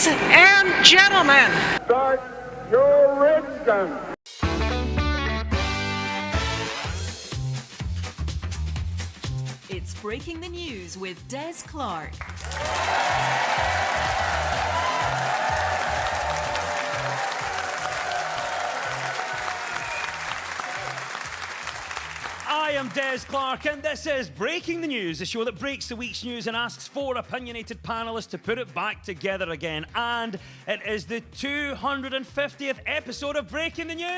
Ladies and gentlemen, Start your engine. It's Breaking the News with Des Clark. I am Des Clark, and this is Breaking the News, the show that breaks the week's news and asks four opinionated panellists to put it back together again. And it is the 250th episode of Breaking the News!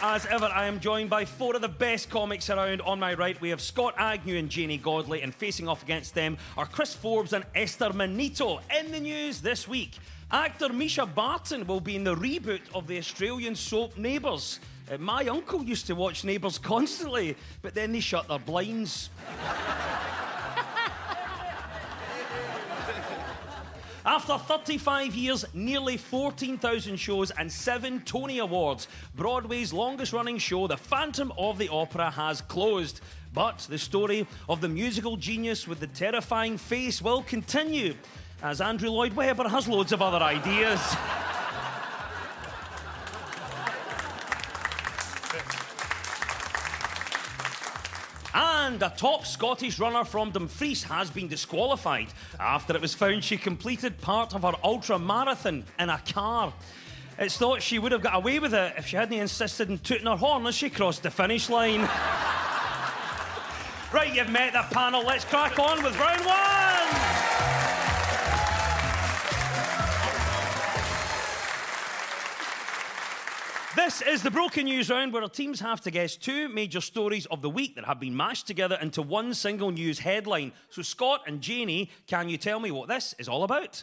As ever, I am joined by four of the best comics around. On my right, we have Scott Agnew and Janie Godley, and facing off against them are Chris Forbes and Esther Manito. In the news this week, actor Misha Barton will be in the reboot of the Australian soap Neighbours. My uncle used to watch Neighbours constantly, but then they shut their blinds. After 35 years, nearly 14,000 shows and 7 Tony Awards, Broadway's longest-running show, The Phantom of the Opera, has closed. But the story of the musical genius with the terrifying face will continue, as Andrew Lloyd Webber has loads of other ideas. And a top Scottish runner from Dumfries has been disqualified after it was found she completed part of her ultra-marathon in a car. It's thought she would have got away with it if she hadn't insisted on tooting her horn as she crossed the finish line. Right, you've met the panel. Let's crack on with round one! This is the Broken News round, where our teams have to guess two major stories of the week that have been mashed together into one single news headline. So, Scott and Janie, can you tell me what this is all about?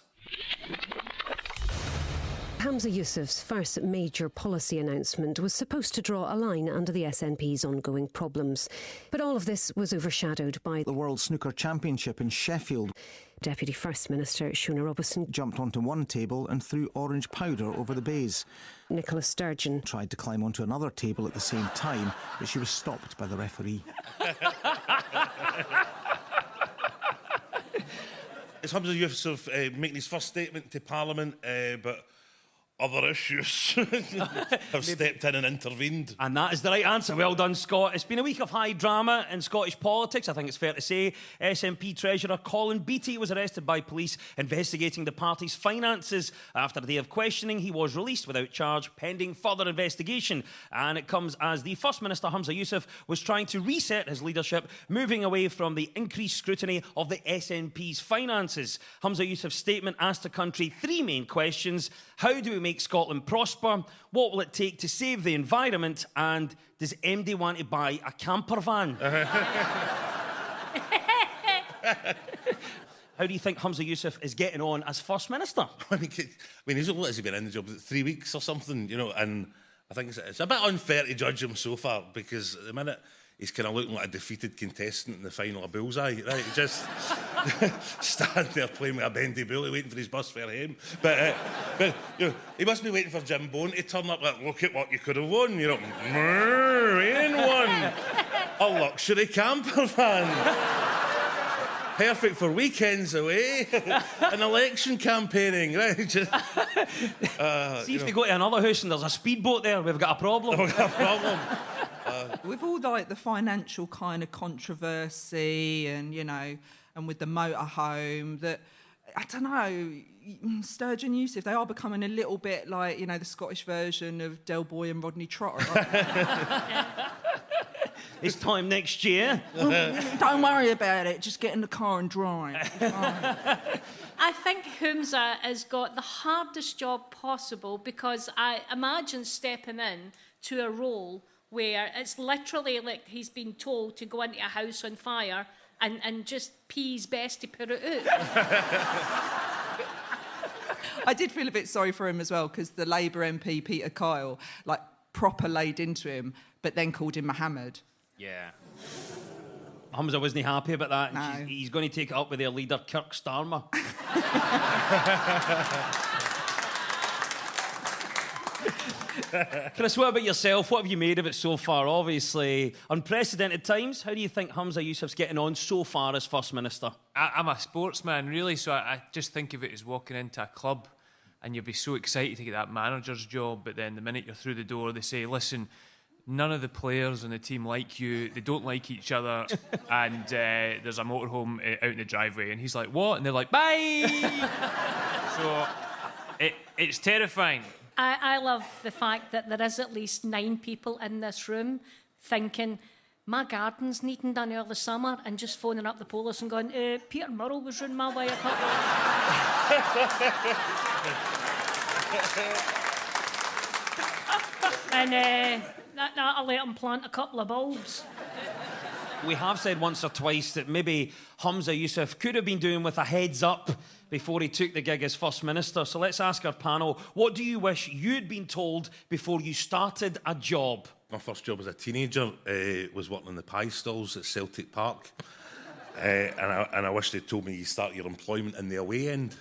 Hamza Yousaf's first major policy announcement was supposed to draw a line under the SNP's ongoing problems. But all of this was overshadowed by the World Snooker Championship in Sheffield. Deputy First Minister Shona Robertson Jumped onto one table and threw orange powder over the bays. Nicola Sturgeon Tried to climb onto another table at the same time, but she was stopped by the referee. It's Hamza Yousaf making his first statement to Parliament, but other issues have stepped in and intervened. And that is the right answer. Well done, Scott. It's been a week of high drama in Scottish politics, I think it's fair to say. SNP Treasurer Colin Beattie was arrested by police investigating the party's finances. After a day of questioning, he was released without charge, pending further investigation. And it comes as the First Minister, Hamza Yousaf, was trying to reset his leadership, moving away from the increased scrutiny of the SNP's finances. Hamza Yousaf's statement asked the country three main questions. How do we make Scotland prosper? What will it take to save the environment? And does MD want to buy a camper van? How do you think Hamza Yousaf is getting on as First Minister? I mean, he's only been in the job 3 weeks or something, you know, and I think it's a bit unfair to judge him so far, because at the minute he's kind of looking like a defeated contestant in the final of Bullseye, right? He just standing there playing with a bendy bully, waiting for his bus fare home. But you know, he must be waiting for Jim Bone to turn up, like, look at what you could have won, you know. Ain't one. A luxury camper van. Perfect for weekends away and election campaigning, right? Just, See if they go to another house and there's a speedboat there, we've got a problem. We've got a problem. With all like the financial kind of controversy and, you know, and with the motorhome, that, I don't know, Sturgeon Yousaf, they are becoming a little bit like, you know, the Scottish version of Del Boy and Rodney Trotter. This time next year. Don't worry about it, just get in the car and drive. I think Hamza has got the hardest job possible, because I imagine stepping in to a role where it's literally like he's been told to go into a house on fire and just pee his best to put it out. I did feel a bit sorry for him as well, because the Labour MP, Peter Kyle, like, proper laid into him, but then called him Mohammed. Yeah. Hamza wasn't happy about that. No. He's going to take it up with their leader, Kirk Starmer. Chris, what about yourself? What have you made of it so far? Obviously, unprecedented times. How do you think Humza Yousaf's getting on so far as First Minister? I'm a sportsman, really, so I just think of it as walking into a club and you'd be so excited to get that manager's job, but then the minute you're through the door, they say, listen, none of the players on the team like you, they don't like each other, and there's a motorhome out in the driveway. And he's like, what? And they're like, bye! So it's terrifying. I love the fact that there is at least 9 people in this room thinking, my garden's needing done early summer, and just phoning up the police and going, Peter Murrell was running my way a couple and I'll let him plant a couple of bulbs. We have said once or twice that maybe Humza Yousaf could have been doing with a heads up before he took the gig as First Minister. So let's ask our panel, what do you wish you'd been told before you started a job? My first job as a teenager was working in the pie stalls at Celtic Park. And I wish they'd told me you start your employment in the away end.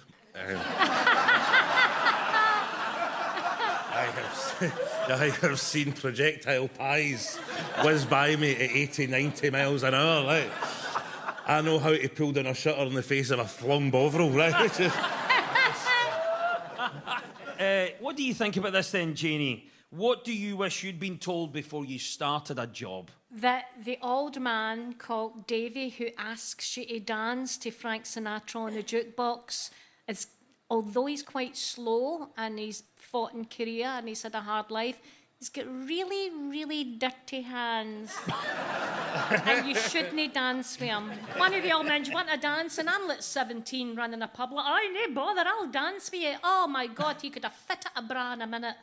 I have seen projectile pies whiz by me at 80, 90 miles an hour, right? I know how to pull down a shutter in the face of a flung bovril, right? What do you think about this then, Janie? What do you wish you'd been told before you started a job? That the old man called Davy, who asks you to dance to Frank Sinatra on the jukebox, is, although he's quite slow and he's fought in Korea and he's had a hard life, he's got really, really dirty hands. And you shouldn't dance with him. One of the old men, do you want to dance? And I'm like 17 running a pub. Like, oh, no bother, I'll dance with you. Oh my God, he could have fit a bra in a minute.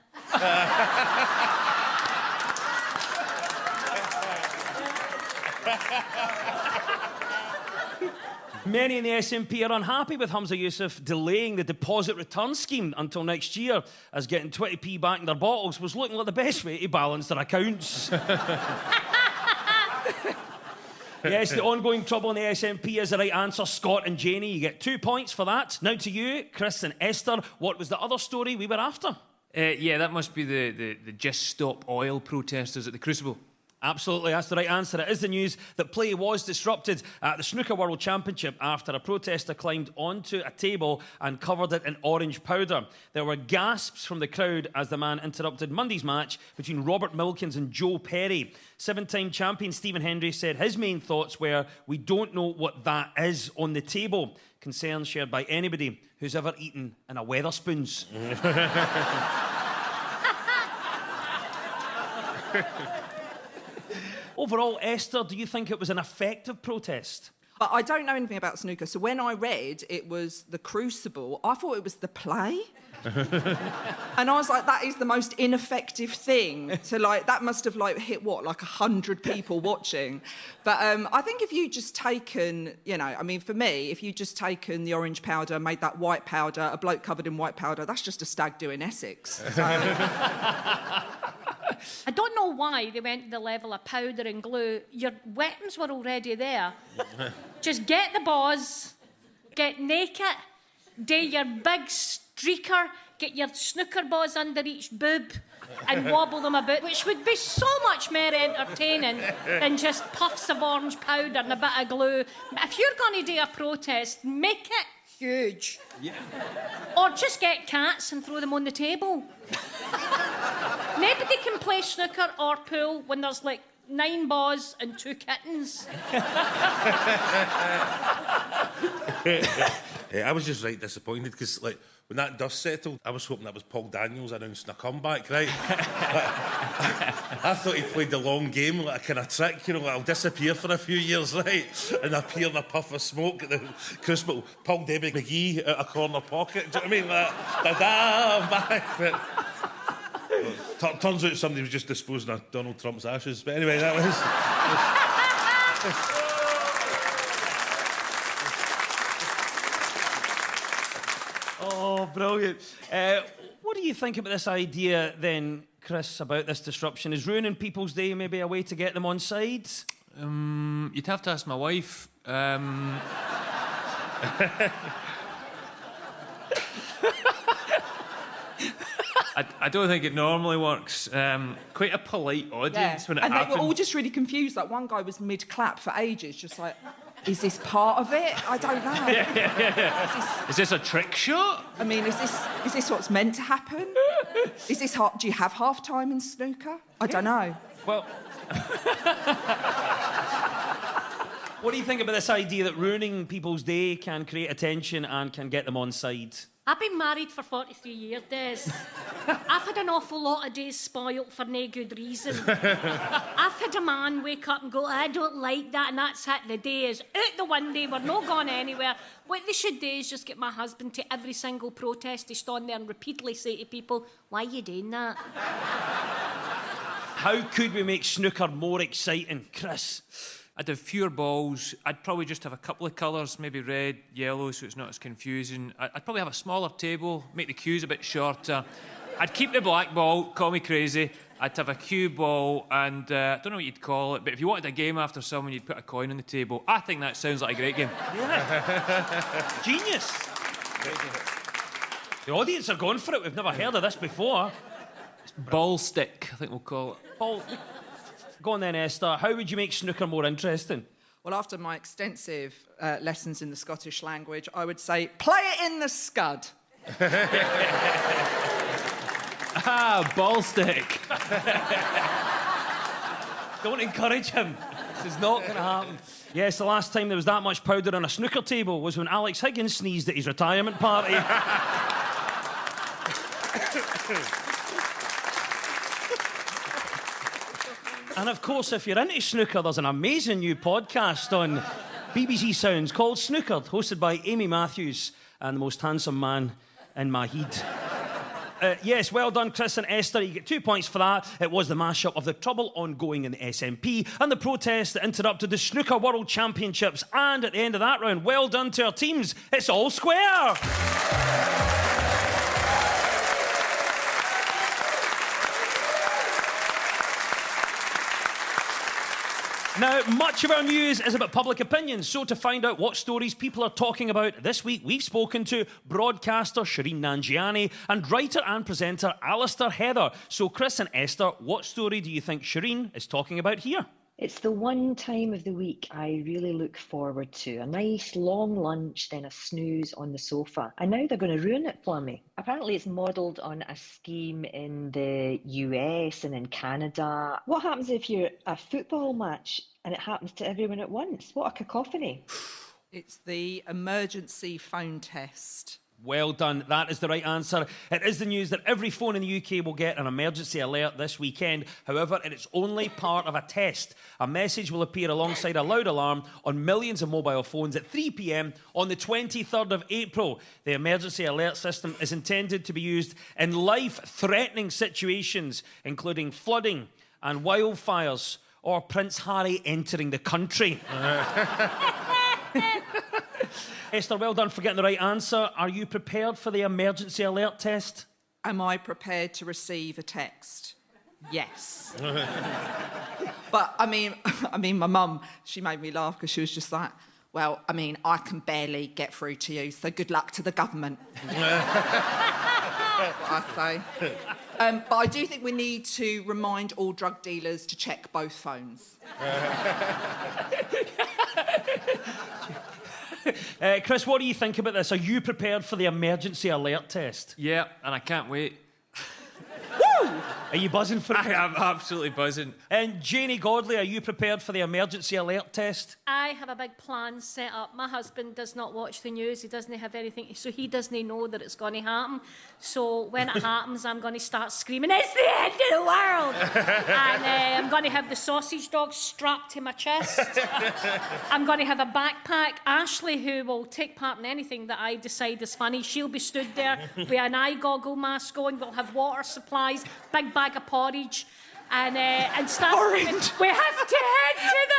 Many in the SNP are unhappy with Humza Yousaf delaying the deposit return scheme until next year, as getting 20p back in their bottles was looking like the best way to balance their accounts. Yes, the ongoing trouble in the SNP is the right answer. Scott and Janie, you get 2 points for that. Now to you, Chris and Esther. What was the other story we were after? Yeah, that must be the Just Stop Oil protesters at the Crucible. Absolutely, that's the right answer. It is the news that play was disrupted at the Snooker World Championship after a protester climbed onto a table and covered it in orange powder. There were gasps from the crowd as the man interrupted Monday's match between Robert Milkins and Joe Perry. 7-time champion Stephen Hendry said his main thoughts were, we don't know what that is on the table. Concerns shared by anybody who's ever eaten in a Wetherspoons. Overall, Esther, do you think it was an effective protest? But I don't know anything about snooker, so when I read it was the Crucible, I thought it was the play. And I was like, that is the most ineffective thing to, like, that must have, like, hit, what, like 100 people watching. But I think if you just taken, you know, I mean, for me, if you just taken the orange powder, made that white powder, a bloke covered in white powder, that's just a stag do in Essex. So... I don't know why they went to the level of powder and glue. Your weapons were already there. Just get the buzz, get naked, do your big streaker, get your snooker balls under each boob and wobble them about, which would be so much more entertaining than just puffs of orange powder and a bit of glue. But if you're going to do a protest, make it huge. Yeah. Or just get cats and throw them on the table. Nobody can play snooker or pool when there's like 9 balls and 2 kittens. I was just right disappointed because, like, when that dust settled, I was hoping that was Paul Daniels announcing a comeback, right? I thought he played the long game, like a kind of trick, you know, like I'll disappear for a few years, right? And appear in a puff of smoke at the Crucible. Paul Debbie McGee out a corner pocket, do you know what I mean? Like, da-da, I'm back. But turns out somebody was just disposing of Donald Trump's ashes. But anyway, that was... Oh, brilliant. What do you think about this idea then, Chris, about this disruption? Is ruining people's day maybe a way to get them on side? You'd have to ask my wife. I don't think it normally works. Quite a polite audience when it and happened. they were all just really confused. Like, one guy was mid-clap for ages, just like, is this part of it? I don't know. Is this a trick shot? I mean, is this what's meant to happen? Is this do you have half-time in snooker? I don't know. Well, what do you think about this idea that ruining people's day can create attention and can get them on side? I've been married for 43 years, Des. I've had an awful lot of days spoilt for no good reason. I've had a man wake up and go, I don't like that, and that's it. The day is out the window, we're not going anywhere. What they should do is just get my husband to every single protest to stand there and repeatedly say to people, why are you doing that? How could we make snooker more exciting, Chris? I'd have fewer balls. I'd probably just have a couple of colours, maybe red, yellow, so it's not as confusing. I'd probably have a smaller table, make the cues a bit shorter. I'd keep the black ball, call me crazy. I'd have a cue ball and, I don't know what you'd call it, but if you wanted a game after someone, you'd put a coin on the table. I think that sounds like a great game. Yeah. Genius. The audience are going for it. We've never heard of this before. It's ball stick, I think we'll call it. Ball... Go on then, Esther. How would you make snooker more interesting? Well, after my extensive lessons in the Scottish language, I would say, play it in the scud. Ball stick. Don't encourage him. This is not going to happen. Yes, the last time there was that much powder on a snooker table was when Alex Higgins sneezed at his retirement party. And of course, if you're into snooker, there's an amazing new podcast on BBC Sounds called Snookered, hosted by Amy Matthews and the most handsome man in Mahid. Yes, well done, Chris and Esther. You get 2 points for that. It was the mashup of the trouble ongoing in the SNP and the protest that interrupted the Snooker World Championships. And at the end of that round, well done to our teams. It's all square. Now, much of our news is about public opinion, so to find out what stories people are talking about this week, we've spoken to broadcaster Shireen Nanjiani and writer and presenter Alistair Heather. So, Chris and Esther, what story do you think Shireen is talking about here? It's the one time of the week I really look forward to. A nice long lunch, then a snooze on the sofa. And now they're going to ruin it for me. Apparently it's modelled on a scheme in the US and in Canada. What happens if you're at a football match and it happens to everyone at once? What a cacophony. It's the emergency phone test. Well done. That is the right answer. It is the news that every phone in the UK will get an emergency alert this weekend. However, it is only part of a test. A message will appear alongside a loud alarm on millions of mobile phones at 3 p.m. on the 23rd of April. The emergency alert system is intended to be used in life-threatening situations, including flooding and wildfires or Prince Harry entering the country. Esther, well done for getting the right answer. Are you prepared for the emergency alert test? Am I prepared to receive a text? Yes. But, I mean, my mum, she made me laugh because she was just like, well, I mean, I can barely get through to you, so good luck to the government. What I say. But I do think we need to remind all drug dealers to check both phones. Chris, what do you think about this? Are you prepared for the emergency alert test? Yeah, and I can't wait. Woo! Are you buzzing for it? I am absolutely buzzing. And Janie Godley, are you prepared for the emergency alert test? I have a big plan set up. My husband does not watch the news. He doesn't have anything, so he doesn't know that it's going to happen. So when it happens, I'm going to start screaming, it's the end of the world! And I'm going to have the sausage dog strapped to my chest. I'm going to have a backpack. Ashley, who will take part in anything that I decide is funny, she'll be stood there with an eye goggle mask on. We'll have water supplies, big bag of porridge, and start. Orange. We have to head to the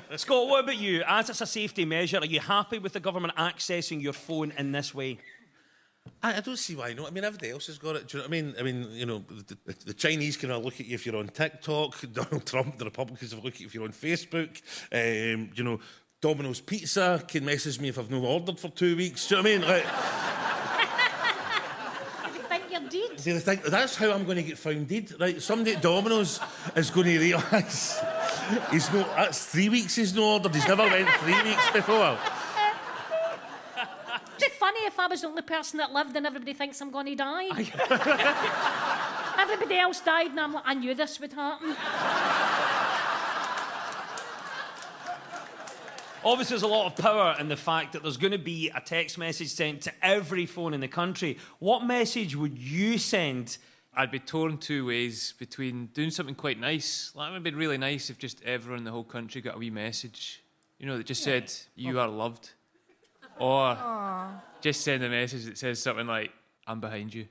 hills. Scott, what about you? As it's a safety measure, are you happy with the government accessing your phone in this way? I don't see why not. I mean, everybody else has got it. Do you know what I mean? You know, the Chinese can look at you if you're on TikTok. Donald Trump, the Republicans have a look at you if you're on Facebook. You know, Domino's Pizza can message me if I've not ordered for 2 weeks. Do you know what I mean? Like, deed. They think that's how I'm going to get found dead. Right, somebody at Domino's is going to realise he's no. That's 3 weeks he's no ordered. He's never went 3 weeks before. It'd be funny if I was the only person that lived and everybody thinks I'm going to die. Everybody else died and I'm like, I knew this would happen. Obviously, there's a lot of power in the fact that there's going to be a text message sent to every phone in the country. What message would you send? I'd be torn two ways between doing something quite nice. Like, it would be really nice if just everyone in the whole country got a wee message, you know, that just said, you are loved. Or just send a message that says something like, I'm behind you.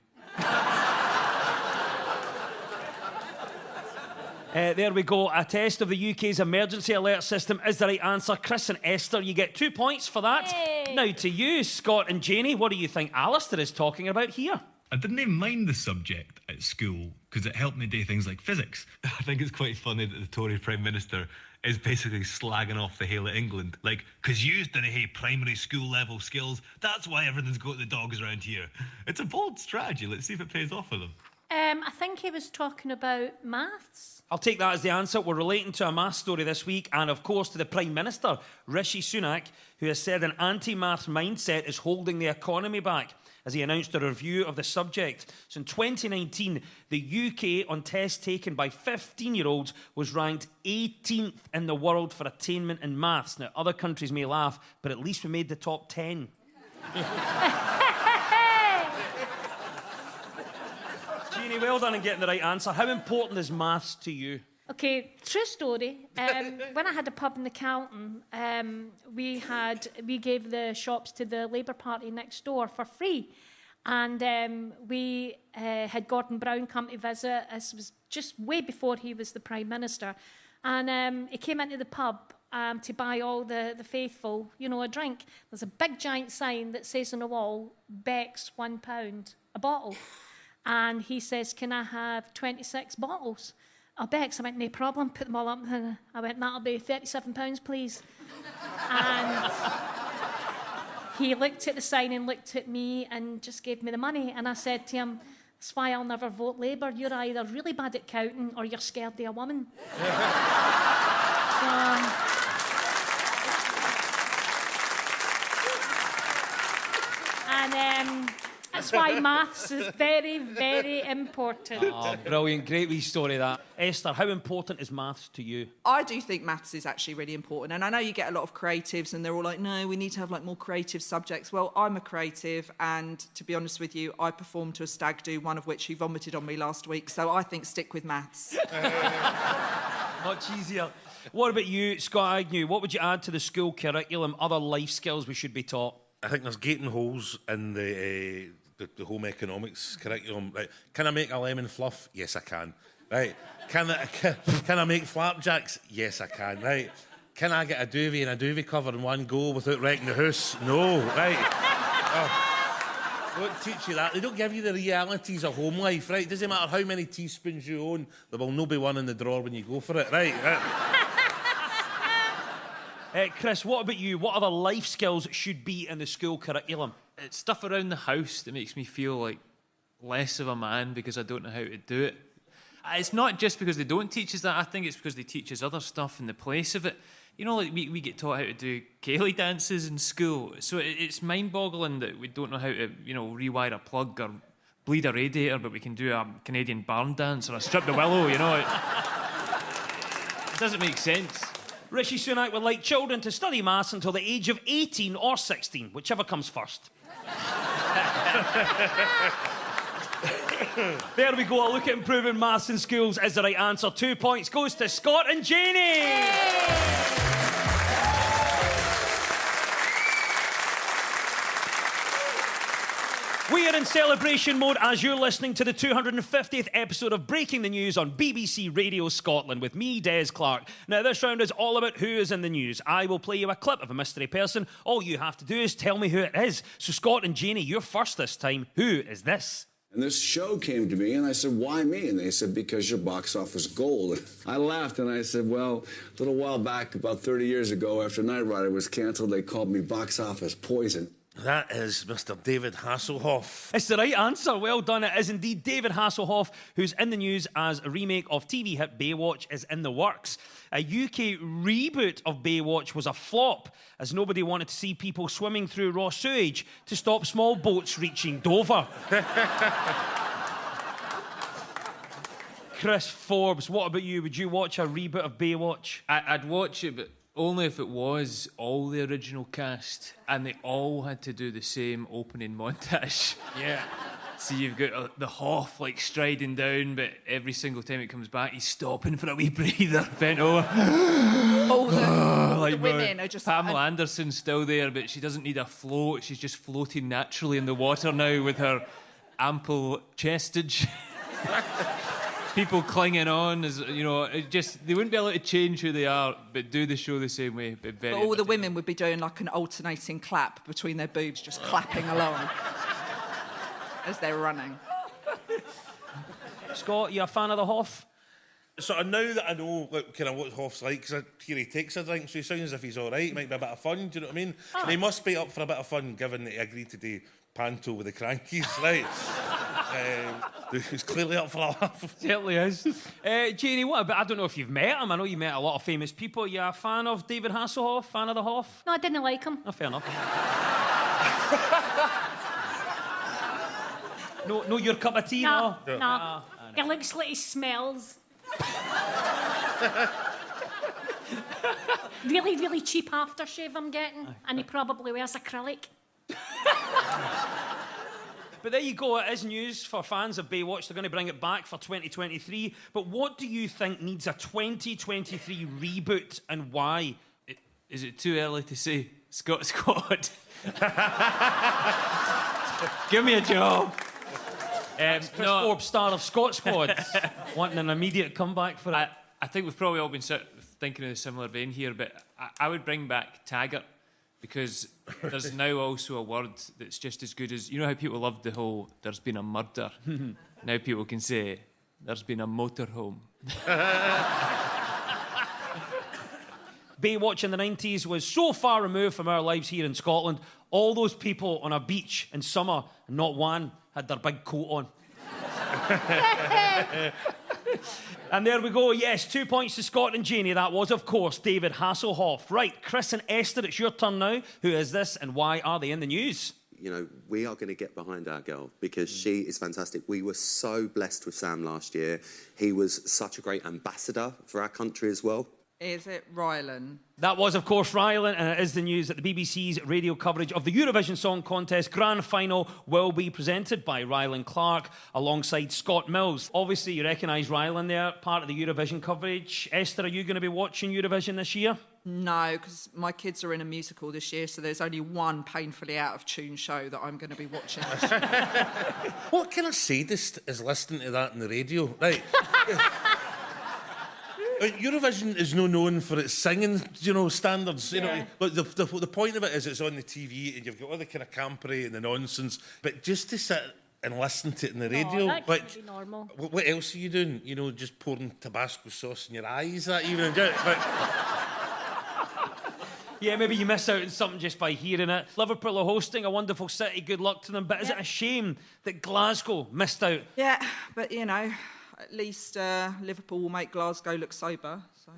There we go. A test of the UK's emergency alert system is the right answer. Chris and Esther, you get 2 points for that. Yay. Now to you, Scott and Janie, what do you think Alistair is talking about here? I didn't even mind the subject at school because it helped me do things like physics. I think it's quite funny that the Tory Prime Minister is basically slagging off the Hale of England. Like, because you didn't have primary school level skills, that's why everything's got the dogs around here. It's a bold strategy. Let's see if it pays off for them. I think he was talking about maths. I'll take that as the answer. We're relating to a maths story this week and, of course, to the Prime Minister, Rishi Sunak, who has said an anti-maths mindset is holding the economy back as he announced a review of the subject. So in 2019, the UK, on tests taken by 15-year-olds, was ranked 18th in the world for attainment in maths. Now, other countries may laugh, but at least we made the top 10. Jeannie, well done in getting the right answer. How important is maths to you? Okay, true story. When I had a pub in the Carlton, we gave the shops to the Labour Party next door for free. And we had Gordon Brown come to visit. This was just way before he was the Prime Minister. And he came into the pub to buy all the faithful, you know, a drink. There's a big giant sign that says on the wall, Beck's £1 a bottle. And he says, can I have 26 bottles? Oh, Beck's. I went, no problem, put them all up. I went, that'll be £37, please. And he looked at the sign and looked at me and just gave me the money. And I said to him, that's why I'll never vote Labour. You're either really bad at counting or you're scared of a woman. That's why maths is very, very important. Oh, brilliant. Great wee story, that. Esther, how important is maths to you? I do think maths is actually really important. And I know you get a lot of creatives and they're all like, no, we need to have like more creative subjects. Well, I'm a creative and to be honest with you, I performed to a stag do, one of which he vomited on me last week. So I think stick with maths. Much easier. What about you, Scott Agnew? What would you add to the school curriculum, other life skills we should be taught? I think there's gaping holes in the home economics curriculum. Right. Can I make a lemon fluff? Yes, I can. Right. Can I make flapjacks? Yes, I can. Right. Can I get a duvet and a duvet cover in one go without wrecking the house? No. Right. Don't teach you that. They don't give you the realities of home life. Right. Doesn't matter how many teaspoons you own, there will no be one in the drawer when you go for it. Right. Chris, what about you? What other life skills should be in the school curriculum? It's stuff around the house that makes me feel like less of a man because I don't know how to do it. It's not just because they don't teach us that. I think it's because they teach us other stuff in the place of it. You know, like we get taught how to do Gaelic dances in school. So it's mind-boggling that we don't know how to, you know, rewire a plug or bleed a radiator, but we can do a Canadian barn dance or a strip the willow, you know. It doesn't make sense. Rishi Sunak would like children to study maths until the age of 18 or 16, whichever comes first. There we go. A look at improving maths in schools is the right answer. 2 points goes to Scott and Janie. We are in celebration mode as you're listening to the 250th episode of Breaking the News on BBC Radio Scotland with me, Des Clark. Now, this round is all about who is in the news. I will play you a clip of a mystery person. All you have to do is tell me who it is. So, Scott and Janie, you're first this time. Who is this? And this show came to me, and I said, why me? And they said, because your box office gold. I laughed, and I said, well, a little while back, about 30 years ago, after Knight Rider was canceled, they called me box office poison. That is Mr. David Hasselhoff. It's the right answer. Well done. It is indeed David Hasselhoff, who's in the news as a remake of TV hit Baywatch is in the works. A UK reboot of Baywatch was a flop, as nobody wanted to see people swimming through raw sewage to stop small boats reaching Dover. Chris Forbes, what about you? Would you watch a reboot of Baywatch? I'd watch it, but only if it was all the original cast and they all had to do the same opening montage. Yeah. So you've got the Hoff like striding down, but every single time it comes back, he's stopping for a wee breather, bent over. All the Like, women are just... Pamela Anderson's still there, but she doesn't need a float. She's just floating naturally in the water now with her ample chestage. People clinging on, as you know, they wouldn't be able to change who they are, but do the show the same way. But all the women would be doing like an alternating clap between their boobs, just clapping along as they're running. Scott, you a fan of the Hoff? So now that I know kind of what Hoff's like, because here he takes a drink, so he sounds as if he's all right. Might be a bit of fun. Do you know what I mean? And he must be up for a bit of fun, given that he agreed to do panto with the Crankies, right? He's clearly up for a laugh. Certainly is. Janie, what about? I don't know if you've met him. I know you met a lot of famous people. Are you a fan of David Hasselhoff? Fan of the Hoff? No, I didn't like him. Oh, fair enough. No, your cup of tea, No. no. He looks like he smells. Really, really cheap aftershave I'm getting, and he probably wears acrylic. But there you go, it is news for fans of Baywatch. They're going to bring it back for 2023. But what do you think needs a 2023 reboot, and why? Is it too early to say Scott Squad? Give me a job. Chris Forbes, star of Scott Squad, wanting an immediate comeback for it. I think we've probably all been thinking in a similar vein here, but I would bring back Taggart, because there's now also a word that's just as good as... You know how people loved the whole, there's been a murder? Now people can say, there's been a motorhome. Baywatch in the 90s was so far removed from our lives here in Scotland. All those people on a beach in summer, and not one had their big coat on. And there we go. Yes, 2 points to Scott and Janie. That was, of course, David Hasselhoff. Right, Chris and Esther, it's your turn now. Who is this and why are they in the news? You know, we are going to get behind our girl because she is fantastic. We were so blessed with Sam last year. He was such a great ambassador for our country as well. Is it Rylan? That was, of course, Rylan, and it is the news that the BBC's radio coverage of the Eurovision Song Contest Grand Final will be presented by Rylan Clark alongside Scott Mills. Obviously, you recognise Rylan there, part of the Eurovision coverage. Esther, are you going to be watching Eurovision this year? No, because my kids are in a musical this year, so there's only one painfully out-of-tune show that I'm going to be watching. What kind of sadist is listening to that on the radio? Right. Eurovision is no known for its singing, standards. But the point of it is it's on the TV and you've got all the kind of campery and the nonsense. But just to sit and listen to it in the radio, that can't be normal. What else are you doing? Just pouring Tabasco sauce in your eyes that evening. Yeah, maybe you miss out on something just by hearing it. Liverpool are hosting a wonderful city. Good luck to them. But is it a shame that Glasgow missed out? Yeah, but at least Liverpool will make Glasgow look sober. So.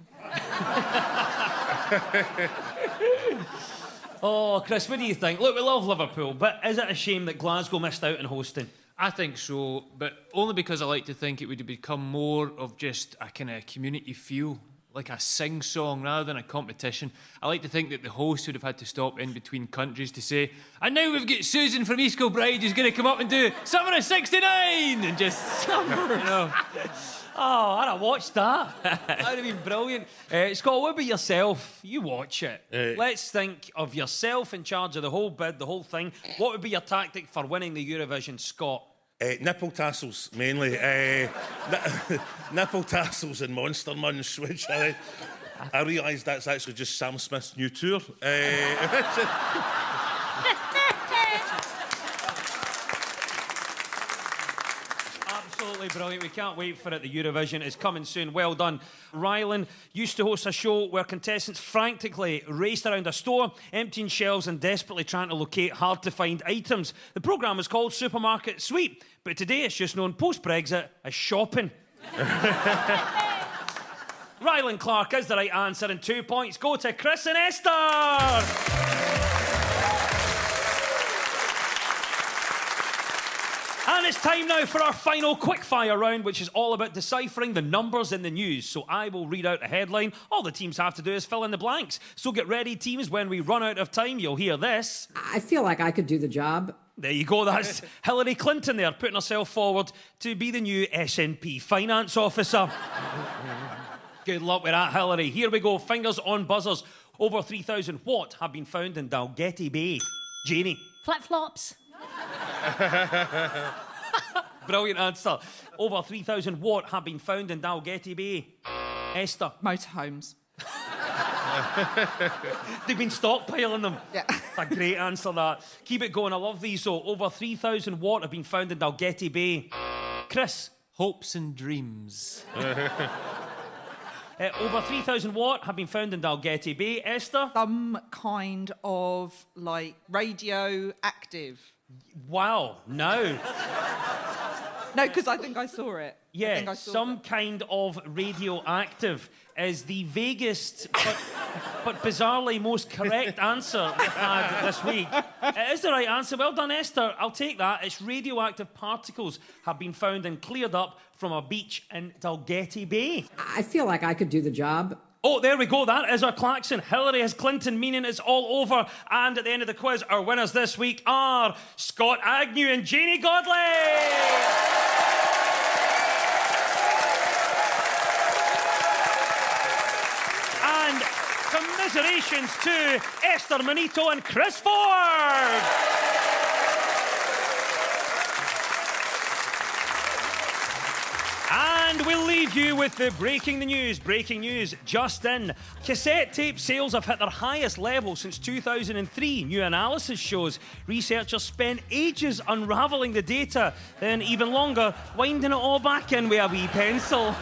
Oh, Chris, what do you think? Look, we love Liverpool, but is it a shame that Glasgow missed out on hosting? I think so, but only because I like to think it would have become more of just a kind of community feel, like a sing-song rather than a competition. I like to think that the host would have had to stop in between countries to say, and now we've got Susan from East Kilbride who's going to come up and do Summer of '69, and just, Oh, I'd have watched that. That would have been brilliant. Scott, what about yourself? You watch it. Let's think of yourself in charge of the whole bid, the whole thing. What would be your tactic for winning the Eurovision, Scott? Nipple tassels, mainly. Nipple tassels and Monster Munch, which I realise that's actually just Sam Smith's new tour. Absolutely brilliant. We can't wait for it. The Eurovision is coming soon. Well done. Rylan used to host a show where contestants frantically raced around a store, emptying shelves and desperately trying to locate hard-to-find items. The programme was called Supermarket Sweep, but today it's just known post-Brexit as shopping. Rylan Clark is the right answer, and 2 points go to Chris and Esther. And it's time now for our final quickfire round, which is all about deciphering the numbers in the news. So I will read out a headline. All the teams have to do is fill in the blanks. So get ready, teams. When we run out of time, you'll hear this. I feel like I could do the job. There you go. That's Hillary Clinton there, putting herself forward to be the new SNP finance officer. Good luck with that, Hillary. Here we go. Fingers on buzzers. Over 3,000 what have been found in Dalgety Bay? Janie. Flip-flops. Brilliant answer. Over 3,000 what have been found in Dalgety Bay? Esther. Motorhomes. They've been stockpiling them. Yeah. That's a great answer, that. Keep it going. I love these, though. Over 3,000 what have been found in Dalgety Bay? Chris. Hopes and dreams. Over 3,000 what have been found in Dalgety Bay? Esther? Some kind of, like, radioactive. Wow, no. No, because I think I saw it. Yeah, some kind of radioactive is the vaguest but bizarrely most correct answer we've had this week. It is the right answer. Well done, Esther. I'll take that. It's radioactive particles have been found and cleared up from a beach in Dalgety Bay. I feel like I could do the job. Oh, there we go. That is our klaxon. Hillary has Clinton, meaning it's all over. And at the end of the quiz, our winners this week are Scott Agnew and Janie Godley. And commiserations to Esther Manito and Chris Ford. And we'll leave you with the breaking news. Breaking news just in. Cassette tape sales have hit their highest level since 2003. New analysis shows researchers spent ages unravelling the data, then even longer winding it all back in with a wee pencil.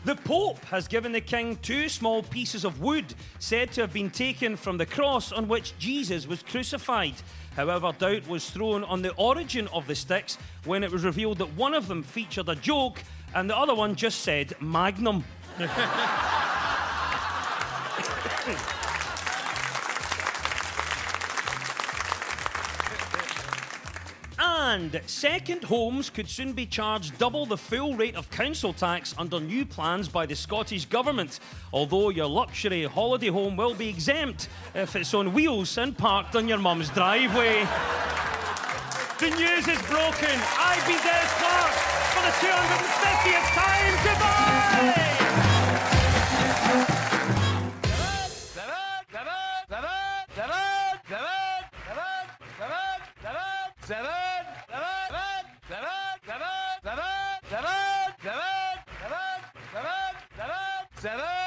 The Pope has given the King 2 small pieces of wood said to have been taken from the cross on which Jesus was crucified. However, doubt was thrown on the origin of the sticks when it was revealed that one of them featured a joke and the other one just said Magnum. And second homes could soon be charged double the full rate of council tax under new plans by the Scottish Government, although your luxury holiday home will be exempt if it's on wheels and parked on your mum's driveway. The news is broken. I've been Des Clark for the 250th time. Goodbye! Seven.